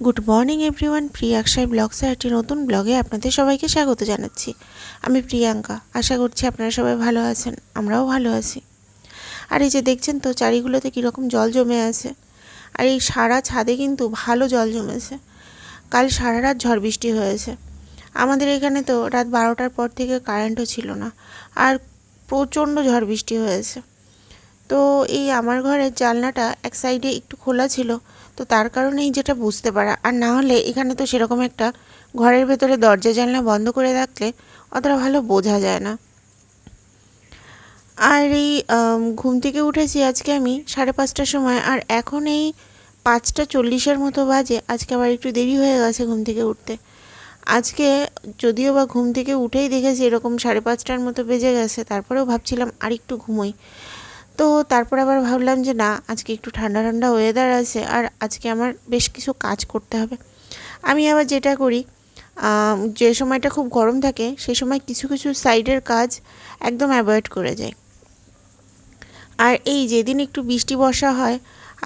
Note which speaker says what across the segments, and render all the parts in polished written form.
Speaker 1: Good morning everyone, প্রিয়াঙ্কার ব্লগসের একটি নতুন ব্লগে আপনাদের সবাইকে স্বাগত জানাচ্ছি। আমি প্রিয়াঙ্কা। আশা করছি আপনারা সবাই ভালো আছেন, আমরাও ভালো আছি। আর এই যে দেখছেন তো চারিগুলোতে কীরকম জল জমে আছে, আর এই সারা ছাদে কিন্তু ভালো জল জমেছে। কাল সারা রাত ঝড় বৃষ্টি হয়েছে। আমাদের এখানে তো রাত 12টার পর থেকে কারেন্টও ছিল না, আর প্রচণ্ড ঝড় বৃষ্টি হয়েছে। তো এই আমার ঘরের জানলাটা এক সাইডে একটু খোলা ছিল, তো তার কারণেই যেটা বুঝতে পারা। আর না হলে এখানে তো সেরকম একটা ঘরের ভেতরে দরজা জানলা বন্ধ করে রাখলে অতটা ভালো বোঝা যায় না। আর এই ঘুম থেকে উঠেছি আজকে আমি 5:30টার সময়, আর এখন এই 5:40 মতো বাজে। আজকে আবার একটু দেরি হয়ে গেছে ঘুম থেকে উঠতে। আজকে যদিও বা ঘুম থেকে উঠেই দেখেছি এরকম 5:30টার মতো বেজে গেছে, তারপরেও ভাবছিলাম আর একটু ঘুমোই। তো তারপর আবার ভাবলাম যে না, আজকে একটু ঠান্ডা ঠান্ডা ওয়েদার আছে, আর আজকে আমার বেশ কিছু কাজ করতে হবে। আমি আবার যেটা করি, যে সময়টা খুব গরম থাকে সেই সময় কিছু কিছু সাইডের কাজ একদম অ্যাভয়েড করে যাই। আর এই যেদিন একটু বৃষ্টি বর্ষা হয়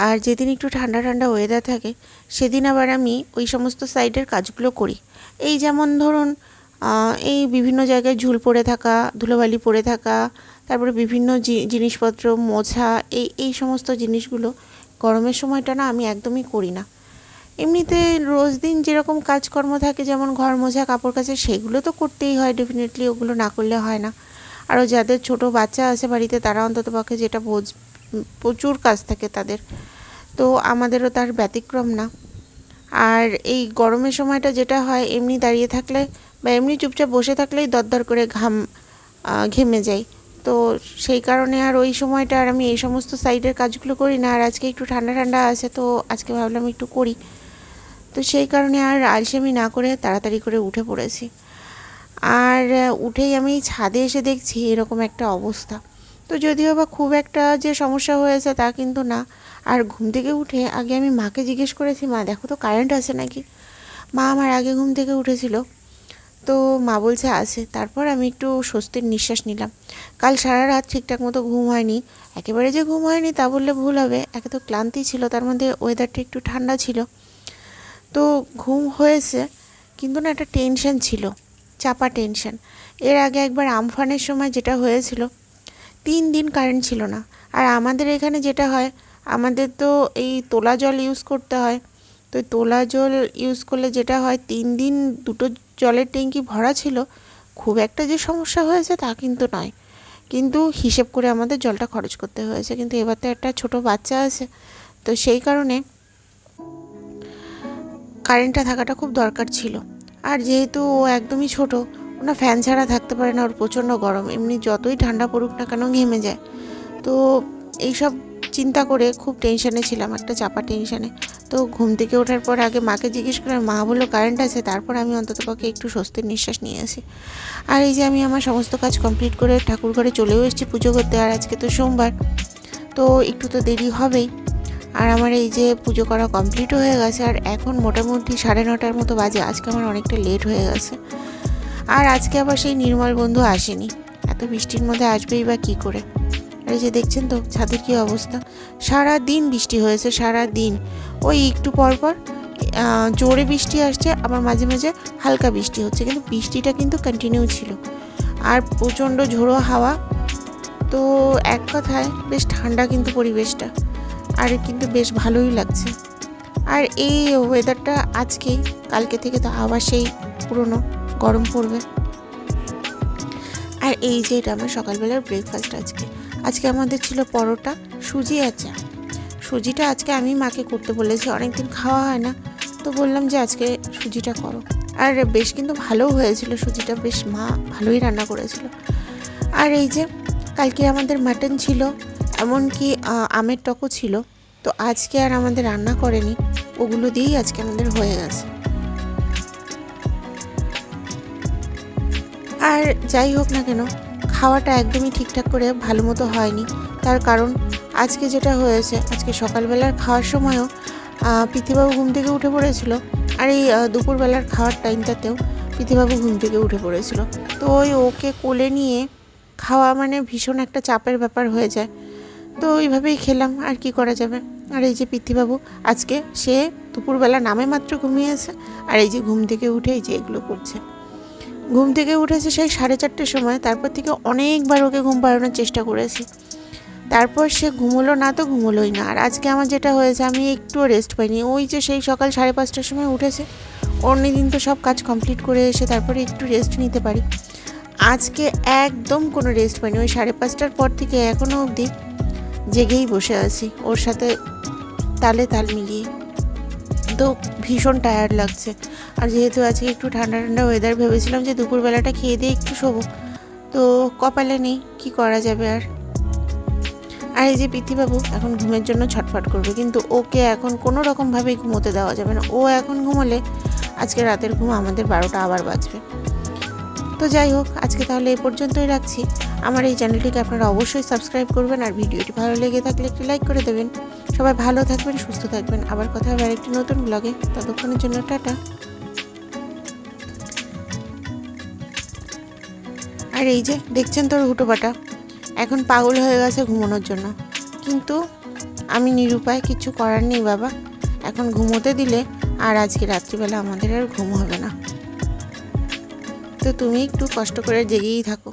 Speaker 1: আর যেদিন একটু ঠান্ডা ঠান্ডা ওয়েদার থাকে, সেদিন আবার আমি ওই সমস্ত সাইডের কাজগুলো করি। এই যেমন ধরুন, এই বিভিন্ন জায়গায় ঝুল পড়ে থাকা, ধুলোবালি পড়ে থাকা, তারপরে বিভিন্ন জিনিসপত্র মোছা, এই সমস্ত জিনিসগুলো গরমের সময়টা না আমি একদমই করি না। এমনিতে রোজ দিন যেরকম কাজকর্ম থাকে, যেমন ঘর মোছা, কাপড় কাচা, সেগুলো তো করতেই হয় ডেফিনেটলি, ওগুলো না করলে হয় না। আরও যাদের ছোট বাচ্চা আছে বাড়িতে, তারা অন্ততপক্ষে যেটা প্রচুর কাজ থাকে তাদের, তো আমাদেরও তার ব্যতিক্রম না। আর এই গরমের সময়টা যেটা হয়, এমনি দাঁড়িয়ে থাকলে বা এমনি চুপচাপ বসে থাকলেই দরদর করে ঘেমে যাই। তো সেই কারণে আর ওই সময়টা আর আমি এই সমস্ত সাইডের কাজগুলো করি না। আর আজকে একটু ঠান্ডা ঠান্ডা আছে, তো আজকে ভাবলাম একটু করি। তো সেই কারণে আর আলসেমি না করে তাড়াতাড়ি করে উঠে পড়েছি। আর উঠেই আমি ছাদে এসে দেখছি এরকম একটা অবস্থা। তো যদিও বা খুব একটা যে সমস্যা হয়েছে তা কিন্তু না। আর ঘুম থেকে উঠে আগে আমি মাকে জিজ্ঞেস করেছি, মা দেখো তো কারেন্ট আছে নাকি। মা আমার আগে ঘুম থেকে উঠেছিল, তো মা বলছে আছে। তারপর আমি একটু স্বস্তির নিঃশ্বাস নিলাম। কাল সারা রাত ঠিকঠাক মতো ঘুম হয়নি। একেবারে যে ঘুম হয়নি তা বললে ভুল হবে, একে তো ক্লান্তি ছিল, তার মধ্যে ওয়েদারটা একটু ঠান্ডা ছিল। তো ঘুম হয়েছে, কিন্তু না একটা টেনশন ছিল, চাপা টেনশন। এর আগে একবার আমফানের সময় যেটা হয়েছিল, 3 দিন কারেন্ট ছিল না। আর আমাদের এখানে যেটা হয়, আমাদের তো এই তোলা জল ইউজ করতে হয়। তো তোলা জল ইউজ করলে যেটা হয়, 3 দিন দুটো জলের ট্যাঙ্কি ভরা ছিল। খুব একটা যে সমস্যা হয়েছে তা কিন্তু নয়, কিন্তু হিসেব করে আমাদের জলটা খরচ করতে হয়েছে। কিন্তু এবার তো একটা ছোট বাচ্চা আছে, তো সেই কারণে কারেন্টটা থাকাটা খুব দরকার ছিল। আর যেহেতু ও একদমই ছোট, ওনা ফ্যান ছাড়া থাকতে পারে না, ওর প্রচণ্ড গরম, এমনি যতই ঠান্ডা পড়ুক না কেন ঘেমে যায়। তো এইসব চিন্তা করে খুব টেনশানে ছিলাম, একটা চাপা টেনশানে। তো ঘুম থেকে ওঠার পর আগে মাকে জিজ্ঞেস করে, মা বললো কারেন্ট আছে। তারপর আমি অন্ততপক্ষে একটু স্বস্তির নিঃশ্বাস নিয়ে আসি। আর এই যে আমি আমার সমস্ত কাজ কমপ্লিট করে ঠাকুর ঘরে চলেও এসেছি পুজো করতে। আর আজকে তো সোমবার, তো একটু তো দেরি হবেই। আর আমার এই যে পুজো করা কমপ্লিট হয়ে গেছে, আর এখন মোটামুটি 9:30 মতো বাজে। আজকে আমার অনেকটা লেট হয়ে গেছে। আর আজকে আবার সেই নির্মল বন্ধু আসেনি, এত বৃষ্টির মধ্যে আসবেই বা কী করে। আর এই যে দেখছেন তো ছাদের কী অবস্থা। সারা দিন বৃষ্টি হয়েছে, সারা দিন। ওই একটু পর পর জোরে বৃষ্টি আসছে, আবার মাঝে মাঝে হালকা বৃষ্টি হচ্ছে, কিন্তু বৃষ্টিটা কিন্তু কন্টিনিউ ছিল। আর প্রচণ্ড ঝোড়ো হাওয়া। তো এক কথায় বেশ ঠান্ডা কিন্তু পরিবেশটা, আর কিন্তু বেশ ভালোই লাগছে। আর এই ওয়েদারটা আজকে, কালকে থেকে তো আবার সেই পুরনো গরম পড়বে। আর এই যে এটা আমার সকালবেলার ব্রেকফাস্ট। আজকে আমাদের ছিল পরোটা, সুজি আর চা। সুজিটা আজকে আমি মাকে করতে বলেছি, অনেকদিন খাওয়া হয় না, তো বললাম যে আজকে সুজিটা করো। আর বেশ কিন্তু ভালোও হয়েছিল সুজিটা, বেশ মা ভালোই রান্না করেছিল। আর এই যে কালকে আমাদের মাটন ছিল, এমনকি আমের টকও ছিল। তো আজকে আর আমাদের রান্না করেনি, ওগুলো দিয়েই আজকে আমাদের হয়ে গেছে। আর যাই হোক না কেন, খাওয়াটা একদমই ঠিকঠাক করে ভালো মতো হয়নি। তার কারণ আজকে যেটা হয়েছে, আজকে সকালবেলার খাওয়ার সময়ও পিথিবাবু ঘুম থেকে উঠে পড়েছিল। আর এই দুপুরবেলার খাওয়ার টাইমটাতেও পিথিবাবু ঘুম থেকে উঠে পড়েছিল। তো ওকে কোলে নিয়ে খাওয়া মানে ভীষণ একটা চাপের ব্যাপার হয়ে যায়। তো ওইভাবেই খেলাম, আর কি করা যাবে। আর এই যে পিথিবাবু আজকে সে দুপুরবেলা নামে মাত্র ঘুমিয়েছে, আর এই যে ঘুম থেকে উঠে এই যে এগুলো করছে। ঘুম থেকে উঠেছে সেই 4:30টার সময়, তারপর থেকে অনেকবার ওকে ঘুম পাড়ানোর চেষ্টা করেছি, তারপর সে ঘুমোলো না তো ঘুমোলোই না। আর আজকে আমার যেটা হয়েছে, আমি একটুও রেস্ট পাইনি। ওই যে সেই সকাল 5:30টার সময় উঠেছে, অন্যদিন তো সব কাজ কমপ্লিট করে এসে তারপরে একটু রেস্ট নিতে পারি, আজকে একদম কোনো রেস্ট পাইনি। ওই 5:30টার পর থেকে এখনও অবধি জেগেই বসে আছি ওর সাথে তালে তাল মিলিয়ে। তো ভীষণ টায়ার্ড লাগছে। আর যেহেতু আজকে একটু ঠান্ডা ঠান্ডা ওয়েদার, ভেবেছিলাম যে দুপুরবেলাটা খেয়ে দিয়ে একটু শোবো, তো কপালে নেই, কি করা যাবে আর। আর এই যে পৃথিবাবু এখন ঘুমের জন্য ছটফট করবে, কিন্তু ওকে এখন কোনো রকমভাবেই ঘুমোতে দেওয়া যাবে না। ও এখন ঘুমোলে আজকে রাতের ঘুম আমাদের 12টা আবার বাজবে। তো যাই হোক, আজকে তাহলে এই পর্যন্তই রাখছি। আমার এই চ্যানেলটিকে আপনারা অবশ্যই সাবস্ক্রাইব করবেন, আর ভিডিওটি ভালো লেগে থাকলে একটি লাইক করে দেবেন। সবাই ভালো থাকবেন, সুস্থ থাকবেন। আবার কথা হবে আরেকটি নতুন ব্লগে। ততক্ষণের জন্য টাটা। আর এই যে দেখছেন তোর হুটোপাটা, এখন পাগল হয়ে গেছে ঘুমানোর জন্য, কিন্তু আমি নিরুপায়, কিছু করার নেই বাবা। এখন ঘুমোতে দিলে আর আজকে রাত্রিবেলা আমাদের আর ঘুম হবে না। তো তুমি একটু কষ্ট করে জেগেই থাকো।